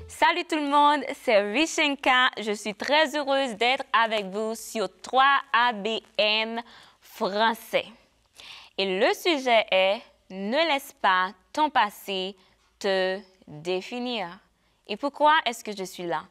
Salut tout le monde, c'est Rishenka. Je suis très heureuse d'être avec vous sur 3ABN français. Et le sujet est « Ne laisse pas ton passé te définir ». Et pourquoi est-ce que je suis là?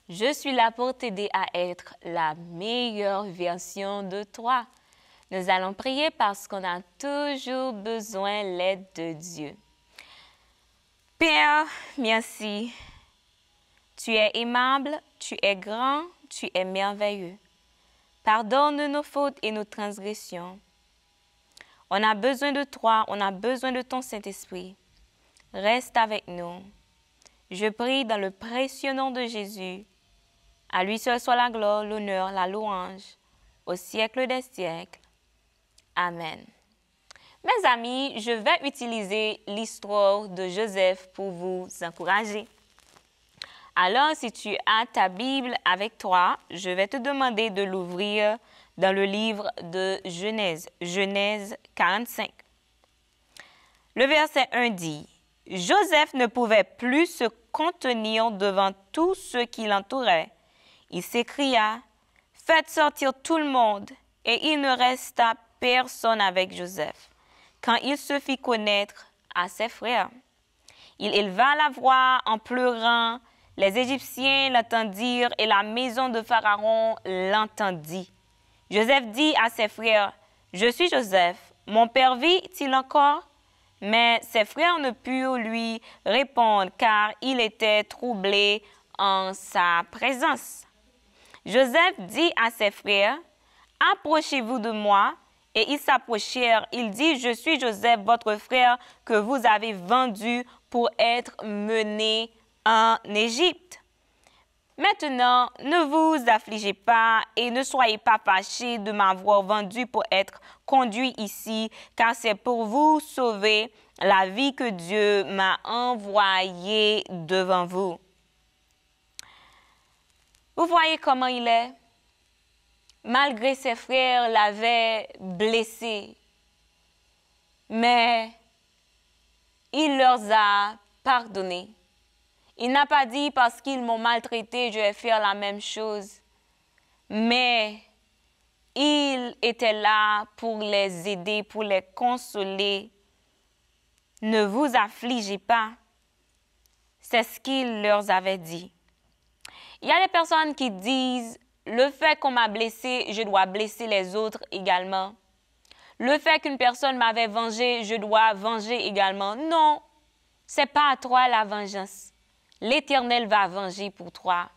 Je suis là pour t'aider à être la meilleure version de toi. Nous allons prier parce qu'on a toujours besoin de l'aide de Dieu. Père, merci. Tu es aimable, tu es grand, tu es merveilleux. Pardonne nos fautes et nos transgressions. On a besoin de toi, on a besoin de ton Saint-Esprit. Reste avec nous. Je prie dans le précieux nom de Jésus. À lui seul soit la gloire, l'honneur, la louange, au siècle des siècles. Amen. Mes amis, je vais utiliser l'histoire de Joseph pour vous encourager. Alors, si tu as ta Bible avec toi, je vais te demander de l'ouvrir dans le livre de Genèse, Genèse 45. Le verset 1 dit, « Joseph ne pouvait plus se contenir devant tous ceux qui l'entouraient. Il s'écria, « Faites sortir tout le monde. » Et il ne resta personne avec Joseph, quand il se fit connaître à ses frères. Il éleva la voix en pleurant. Les Égyptiens l'entendirent et la maison de Pharaon l'entendit. Joseph dit à ses frères, « Je suis Joseph, mon père vit-il encore? » Mais ses frères ne purent lui répondre car il était troublé en sa présence. Joseph dit à ses frères, « Approchez-vous de moi. » Et ils s'approchèrent. Il dit, « Je suis Joseph, votre frère, que vous avez vendu pour être mené en Égypte. Maintenant, ne vous affligez pas et ne soyez pas fâchés de m'avoir vendu pour être conduit ici, car c'est pour vous sauver la vie que Dieu m'a envoyé devant vous. » Vous voyez comment il est? Malgré ses frères l'avaient blessé, mais il leur a pardonné. Il n'a pas dit parce qu'ils m'ont maltraité, je vais faire la même chose. Mais il était là pour les aider, pour les consoler. Ne vous affligez pas. C'est ce qu'il leur avait dit. Il y a des personnes qui disent, le fait qu'on m'a blessé, je dois blesser les autres également. Le fait qu'une personne m'avait vengé, je dois venger également. Non, c'est pas à toi la vengeance. L'Éternel va venger pour toi.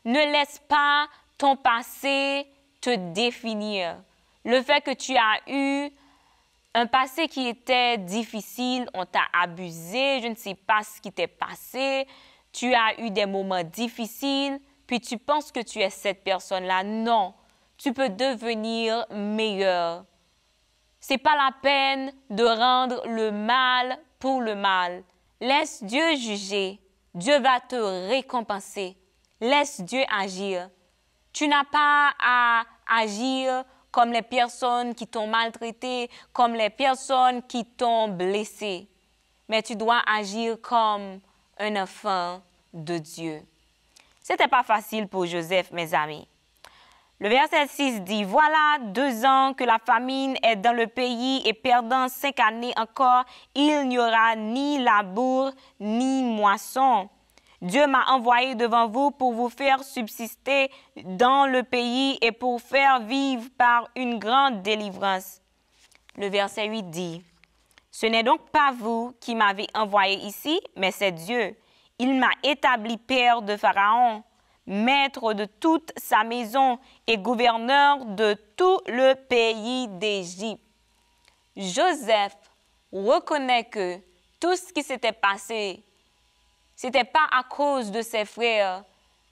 Ne laisse pas ton passé te définir. Le fait que tu as eu un passé qui était difficile, on t'a abusé, je ne sais pas ce qui t'est passé, tu as eu des moments difficiles, puis tu penses que tu es cette personne-là. Non, tu peux devenir meilleur. Ce n'est pas la peine de rendre le mal pour le mal. Laisse Dieu juger. Dieu va te récompenser. Laisse Dieu agir. Tu n'as pas à agir comme les personnes qui t'ont maltraité, comme les personnes qui t'ont blessé. Mais tu dois agir comme un enfant de Dieu. Ce n'était pas facile pour Joseph, mes amis. Le verset 6 dit, « Voilà 2 ans que la famine est dans le pays et pendant 5 années encore, il n'y aura ni labour ni moisson. Dieu m'a envoyé devant vous pour vous faire subsister dans le pays et pour faire vivre par une grande délivrance. » Le verset 8 dit, « Ce n'est donc pas vous qui m'avez envoyé ici, mais c'est Dieu. Il m'a établi père de Pharaon, maître de toute sa maison et gouverneur de tout le pays d'Égypte. » Joseph reconnaît que Tout ce qui s'était passé, ce n'était pas à cause de ses frères,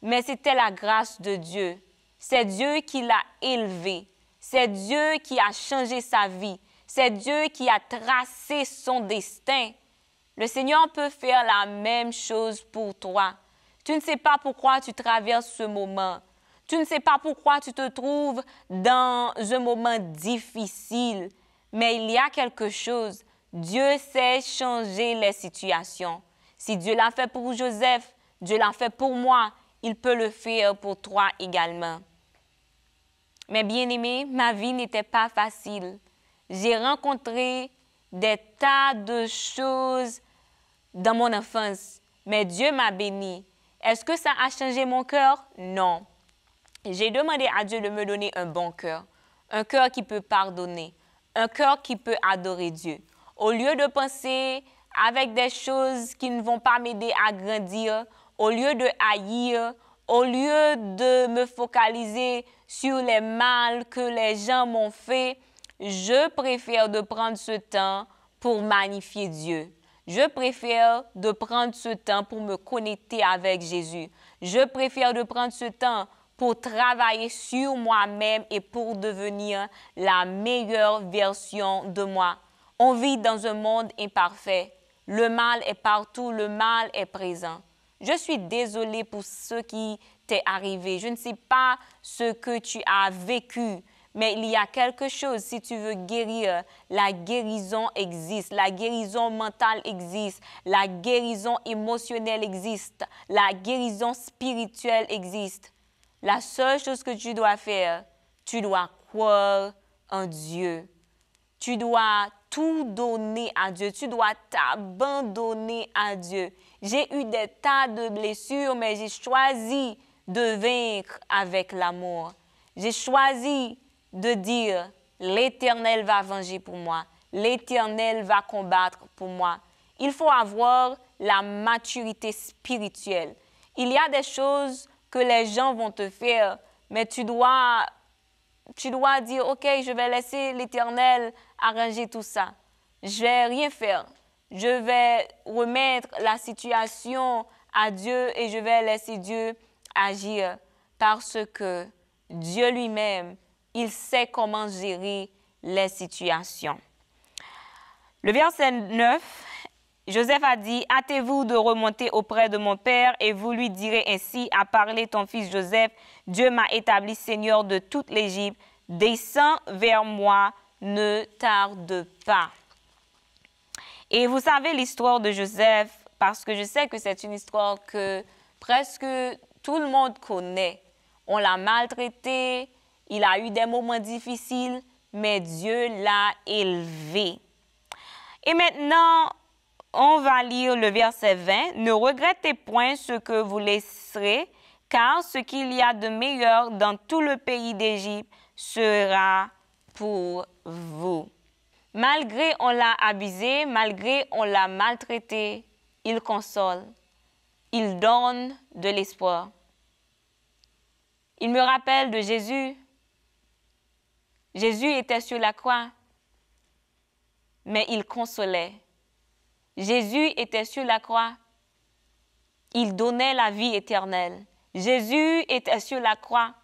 mais c'était la grâce de Dieu. C'est Dieu qui l'a élevé. C'est Dieu qui a changé sa vie. C'est Dieu qui a tracé son destin. Le Seigneur peut faire la même chose pour toi. Tu ne sais pas pourquoi tu traverses ce moment. Tu ne sais pas pourquoi tu te trouves dans un moment difficile. Mais il y a quelque chose. Dieu sait changer les situations. Si Dieu l'a fait pour Joseph, Dieu l'a fait pour moi, il peut le faire pour toi également. Mais bien aimé, ma vie n'était pas facile. J'ai rencontré des tas de choses dans mon enfance, mais Dieu m'a béni. Est-ce que ça a changé mon cœur? Non. J'ai demandé à Dieu de me donner un bon cœur, un cœur qui peut pardonner, un cœur qui peut adorer Dieu. Au lieu de penser avec des choses qui ne vont pas m'aider à grandir, au lieu de haïr, au lieu de me focaliser sur les mal que les gens m'ont fait, je préfère de prendre ce temps pour magnifier Dieu. Je préfère de prendre ce temps pour me connecter avec Jésus. Je préfère de prendre ce temps pour travailler sur moi-même et pour devenir la meilleure version de moi. On vit dans un monde imparfait. Le mal est partout, le mal est présent. Je suis désolée pour ce qui t'est arrivé. Je ne sais pas ce que tu as vécu, mais il y a quelque chose, si tu veux guérir, la guérison existe, la guérison mentale existe, la guérison émotionnelle existe, la guérison spirituelle existe. La seule chose que tu dois faire, tu dois croire en Dieu. Tu dois tout donner à Dieu. Tu dois t'abandonner à Dieu. J'ai eu des tas de blessures, mais j'ai choisi de vaincre avec l'amour. J'ai choisi de dire, l'Éternel va venger pour moi. L'Éternel va combattre pour moi. Il faut avoir la maturité spirituelle. Il y a des choses que les gens vont te faire, mais tu dois dire, OK, je vais laisser l'Éternel arranger tout ça. Je vais rien faire. Je vais remettre la situation à Dieu et je vais laisser Dieu agir parce que Dieu lui-même, il sait comment gérer les situations. Le verset 9, Joseph a dit, « Hâtez-vous de remonter auprès de mon père et vous lui direz ainsi, à parler ton fils Joseph, Dieu m'a établi seigneur de toute l'Égypte, descends vers moi, ne tarde pas. » Et vous savez l'histoire de Joseph, parce que je sais que c'est une histoire que presque tout le monde connaît. On l'a maltraité, il a eu des moments difficiles, mais Dieu l'a élevé. Et maintenant, on va lire le verset 20. « Ne regrettez point ce que vous laisserez, car ce qu'il y a de meilleur dans tout le pays d'Égypte sera pour vous. » Malgré on l'a abusé, malgré on l'a maltraité, il console, il donne de l'espoir. Il me rappelle de Jésus. Jésus était sur la croix, mais il consolait. Jésus était sur la croix, il donnait la vie éternelle. Jésus était sur la croix,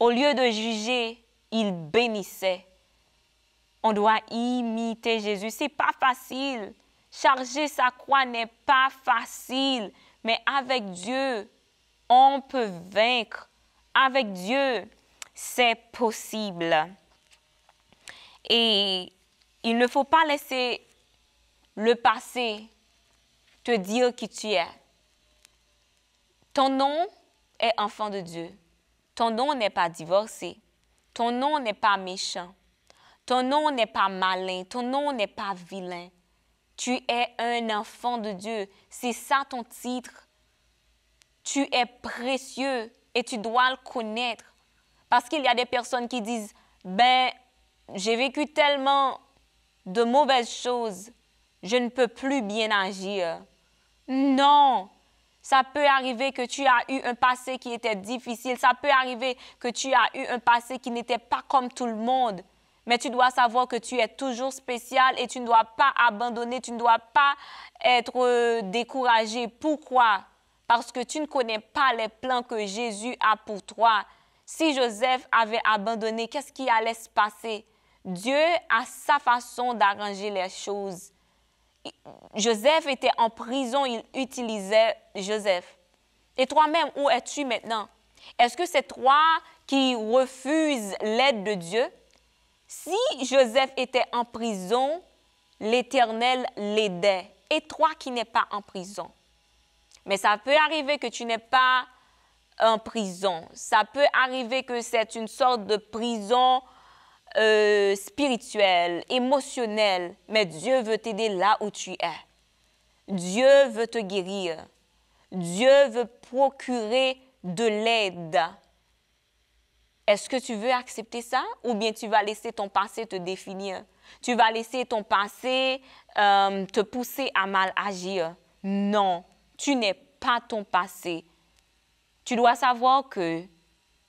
au lieu de juger, il bénissait. On doit imiter Jésus. Ce n'est pas facile. Charger sa croix n'est pas facile. Mais avec Dieu, on peut vaincre. Avec Dieu, c'est possible. Et il ne faut pas laisser le passé te dire qui tu es. Ton nom est enfant de Dieu. Ton nom n'est pas divorcé. Ton nom n'est pas méchant. Ton nom n'est pas malin, ton nom n'est pas vilain. Tu es un enfant de Dieu. C'est ça ton titre. Tu es précieux et tu dois le connaître. Parce qu'il y a des personnes qui disent, ben, j'ai vécu tellement de mauvaises choses, je ne peux plus bien agir. Non, ça peut arriver que tu as eu un passé qui était difficile. Ça peut arriver que tu as eu un passé qui n'était pas comme tout le monde. Mais tu dois savoir que tu es toujours spécial et tu ne dois pas abandonner, tu ne dois pas être découragé. Pourquoi? Parce que tu ne connais pas les plans que Jésus a pour toi. Si Joseph avait abandonné, qu'est-ce qui allait se passer? Dieu a sa façon d'arranger les choses. Joseph était en prison, il utilisait Joseph. Et toi-même, où es-tu maintenant? Est-ce que c'est toi qui refuses l'aide de Dieu? Si Joseph était en prison, l'Éternel l'aidait. Et toi qui n'es pas en prison. Mais ça peut arriver que tu n'es pas en prison. Ça peut arriver que c'est une sorte de prison spirituelle, émotionnelle. Mais Dieu veut t'aider là où tu es. Dieu veut te guérir. Dieu veut procurer de l'aide. Est-ce que tu veux accepter ça ou bien tu vas laisser ton passé te définir? Tu vas laisser ton passé te pousser à mal agir? Non, tu n'es pas ton passé. Tu dois savoir que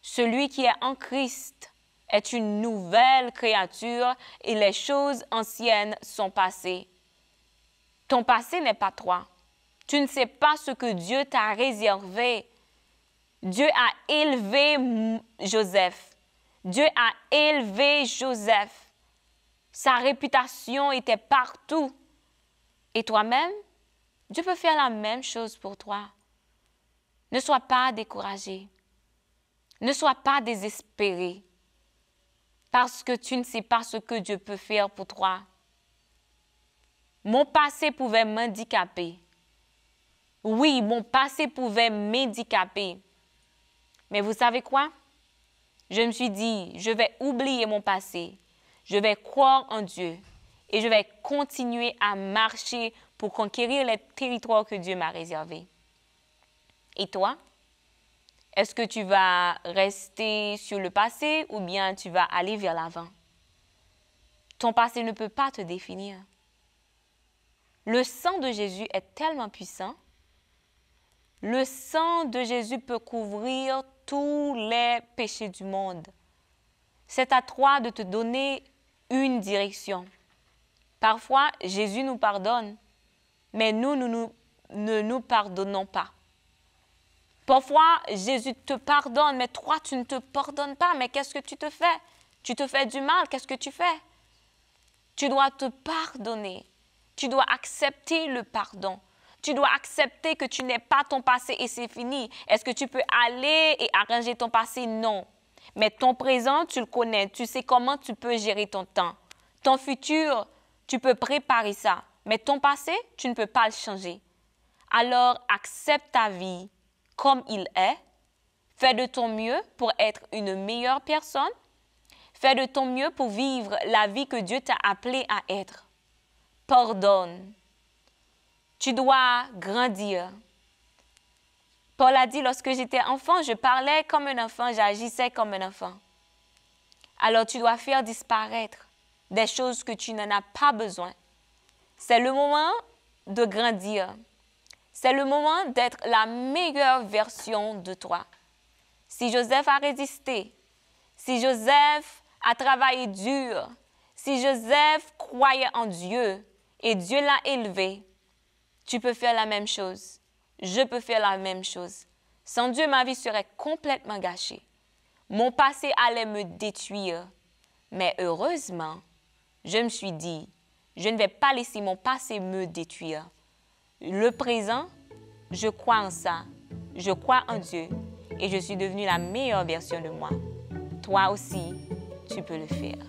celui qui est en Christ est une nouvelle créature et les choses anciennes sont passées. Ton passé n'est pas toi. Tu ne sais pas ce que Dieu t'a réservé. Dieu a élevé Joseph. Dieu a élevé Joseph. Sa réputation était partout. Et toi-même, Dieu peut faire la même chose pour toi. Ne sois pas découragé. Ne sois pas désespéré. Parce que tu ne sais pas ce que Dieu peut faire pour toi. Mon passé pouvait m'handicaper. Oui, mon passé pouvait m'handicaper. Mais vous savez quoi? Je me suis dit, je vais oublier mon passé. Je vais croire en Dieu. Et je vais continuer à marcher pour conquérir les territoires que Dieu m'a réservés. Et toi? Est-ce que tu vas rester sur le passé ou bien tu vas aller vers l'avant? Ton passé ne peut pas te définir. Le sang de Jésus est tellement puissant. Le sang de Jésus peut couvrir tous les péchés du monde. C'est à toi de te donner une direction. Parfois, Jésus nous pardonne, mais nous ne nous pardonnons pas. Parfois, Jésus te pardonne, mais toi, tu ne te pardonnes pas. Mais qu'est-ce que tu te fais? Tu te fais du mal, qu'est-ce que tu fais? Tu dois te pardonner. Tu dois accepter le pardon. Tu dois accepter que tu n'es pas ton passé et c'est fini. Est-ce que tu peux aller et arranger ton passé? Non. Mais ton présent, tu le connais. Tu sais comment tu peux gérer ton temps. Ton futur, tu peux préparer ça. Mais ton passé, tu ne peux pas le changer. Alors, accepte ta vie comme il est. Fais de ton mieux pour être une meilleure personne. Fais de ton mieux pour vivre la vie que Dieu t'a appelé à être. Pardonne. Tu dois grandir. Paul a dit, lorsque j'étais enfant, je parlais comme un enfant, j'agissais comme un enfant. Alors tu dois faire disparaître des choses que tu n'en as pas besoin. C'est le moment de grandir. C'est le moment d'être la meilleure version de toi. Si Joseph a résisté, si Joseph a travaillé dur, si Joseph croyait en Dieu et Dieu l'a élevé, tu peux faire la même chose. Je peux faire la même chose. Sans Dieu, ma vie serait complètement gâchée. Mon passé allait me détruire. Mais heureusement, je me suis dit, je ne vais pas laisser mon passé me détruire. Le présent, je crois en ça. Je crois en Dieu. Et je suis devenue la meilleure version de moi. Toi aussi, tu peux le faire.